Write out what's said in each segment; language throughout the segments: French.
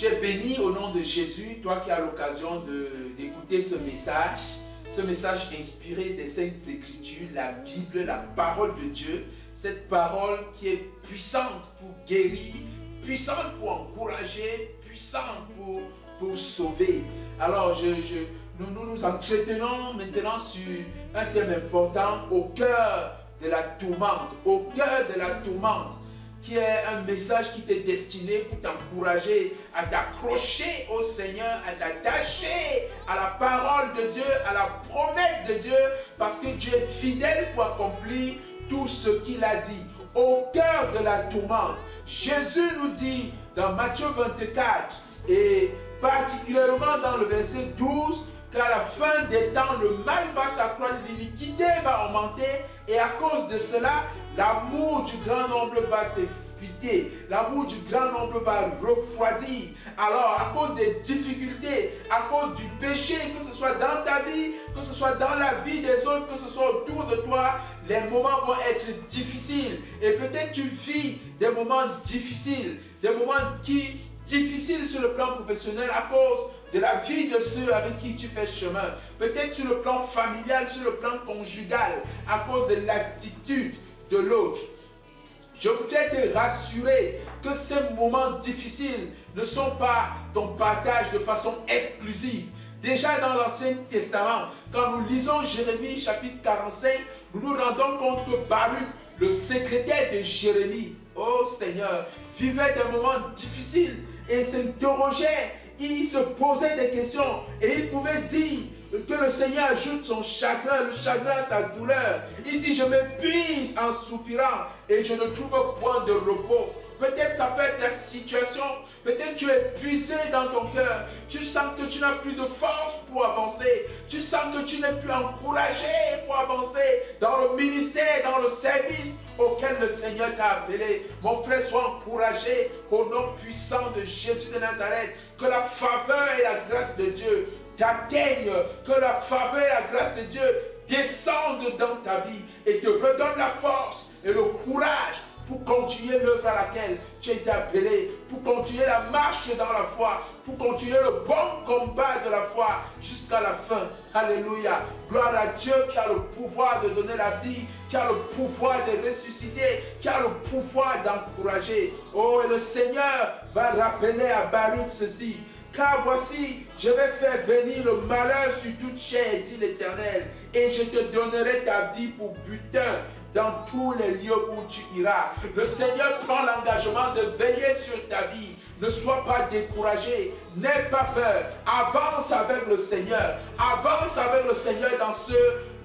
Tu es béni au nom de Jésus, toi qui as l'occasion d'écouter ce message inspiré des Saintes Écritures, la Bible, la parole de Dieu, cette parole qui est puissante pour guérir, puissante pour encourager, puissante pour sauver. Alors, nous nous entretenons maintenant sur un thème important, au cœur de la tourmente, qui est un message qui t'est destiné pour t'encourager à t'accrocher au Seigneur, à t'attacher à la parole de Dieu, à la promesse de Dieu, parce que Dieu est fidèle pour accomplir tout ce qu'il a dit. Au cœur de la tourmente, Jésus nous dit dans Matthieu 24 et particulièrement dans le verset 12, qu'à la fin des temps, le mal va s'accroître, l'iniquité va augmenter, et à cause de cela, l'amour du grand nombre va s'effriter, l'amour du grand nombre va refroidir. Alors, à cause des difficultés, à cause du péché, que ce soit dans ta vie, que ce soit dans la vie des autres, que ce soit autour de toi, les moments vont être difficiles. Et peut-être tu vis des moments difficiles, difficiles sur le plan professionnel à cause de la vie de ceux avec qui tu fais chemin. Peut-être sur le plan familial, sur le plan conjugal, à cause de l'attitude de l'autre. Je voudrais te rassurer que ces moments difficiles ne sont pas ton partage de façon exclusive. Déjà dans l'Ancien Testament, quand nous lisons Jérémie chapitre 45, nous nous rendons compte que Baruch, le secrétaire de Jérémie, oh Seigneur, vivait des moments difficiles et s'interrogeait. Il se posait des questions et il pouvait dire que le Seigneur ajoute son chagrin, le chagrin à sa douleur. Il dit, je m'épuise en soupirant et je ne trouve point de repos. Peut-être ça peut être la situation, peut-être tu es épuisé dans ton cœur, tu sens que tu n'as plus de force pour avancer, tu sens que tu n'es plus encouragé pour avancer dans le ministère, dans le service auquel le Seigneur t'a appelé. Mon frère, sois encouragé au nom puissant de Jésus de Nazareth, que la faveur et la grâce de Dieu t'atteignent, que la faveur et la grâce de Dieu descendent dans ta vie et te redonnent la force et le courage pour continuer l'œuvre à laquelle tu as été appelé, pour continuer la marche dans la foi, pour continuer le bon combat de la foi jusqu'à la fin. Alléluia. Gloire à Dieu qui a le pouvoir de donner la vie, qui a le pouvoir de ressusciter, qui a le pouvoir d'encourager. Oh, et le Seigneur va rappeler à Baruch ceci. Car voici, je vais faire venir le malheur sur toute chair, dit l'Éternel, et je te donnerai ta vie pour butin dans tous les lieux où tu iras. Le Seigneur prend l'engagement de veiller sur ta vie. Ne sois pas découragé, n'aie pas peur. Avance avec le Seigneur. Avance avec le Seigneur dans ce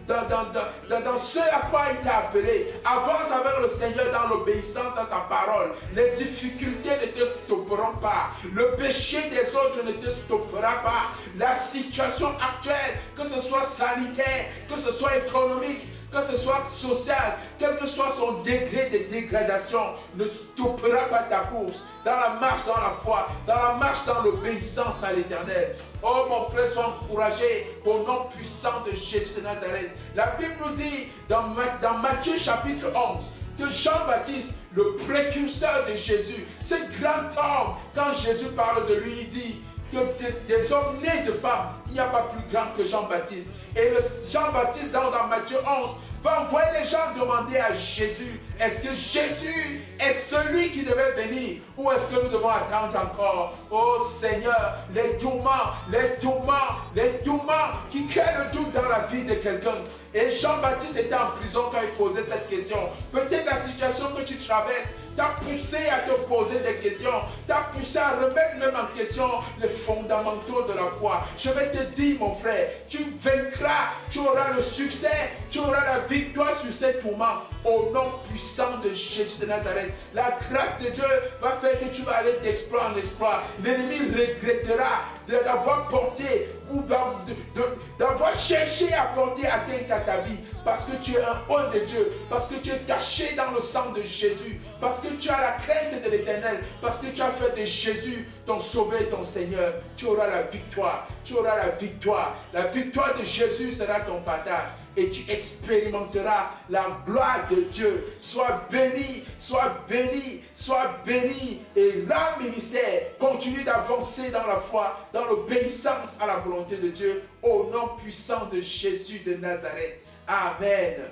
à quoi il t'a appelé. Avance avec le Seigneur dans l'obéissance à sa parole. Les difficultés ne te stopperont pas. Le péché des autres ne te stoppera pas. La situation actuelle, que ce soit sanitaire, que ce soit économique, que ce soit social, quel que soit son degré de dégradation, ne stoppera pas ta course dans la marche dans la foi, dans la marche dans l'obéissance à l'Éternel. Oh mon frère, sois encouragé au nom puissant de Jésus de Nazareth. La Bible nous dit dans Matthieu chapitre 11 que Jean-Baptiste, le précurseur de Jésus, ce grand homme, quand Jésus parle de lui, il dit que des hommes nés de femmes, il n'y a pas plus grand que Jean-Baptiste. Et le Jean-Baptiste, dans Matthieu 11, va envoyer les gens demander à Jésus, est-ce que Jésus est celui qui devait venir ou est-ce que nous devons attendre encore? Oh Seigneur, les tourments qui créent le doute dans la vie de quelqu'un. Et Jean-Baptiste était en prison quand il posait cette question. Peut-être la situation que tu traverses t'a poussé à te poser des questions, t'a poussé à remettre même en question les fondamentaux de la foi. Je vais te dire, mon frère, tu vaincras, tu auras le succès, tu auras la victoire sur ces tourments au nom puissant de Jésus de Nazareth. La grâce de Dieu va faire que tu vas aller d'exploit en exploit. L'ennemi regrettera d'avoir porté ou d'avoir cherché à porter atteinte à ta vie, parce que tu es un homme de Dieu, parce que tu es caché dans le sang de Jésus, parce que tu as la crainte de l'Éternel, parce que tu as fait de Jésus ton sauveur et ton Seigneur. Tu auras la victoire, tu auras la victoire. La victoire de Jésus sera ton partage et tu expérimenteras la gloire de Dieu. Sois béni, sois béni, sois sois béni et rends ministère. Continue d'avancer dans la foi, dans l'obéissance à la volonté de Dieu, au nom puissant de Jésus de Nazareth. Amen.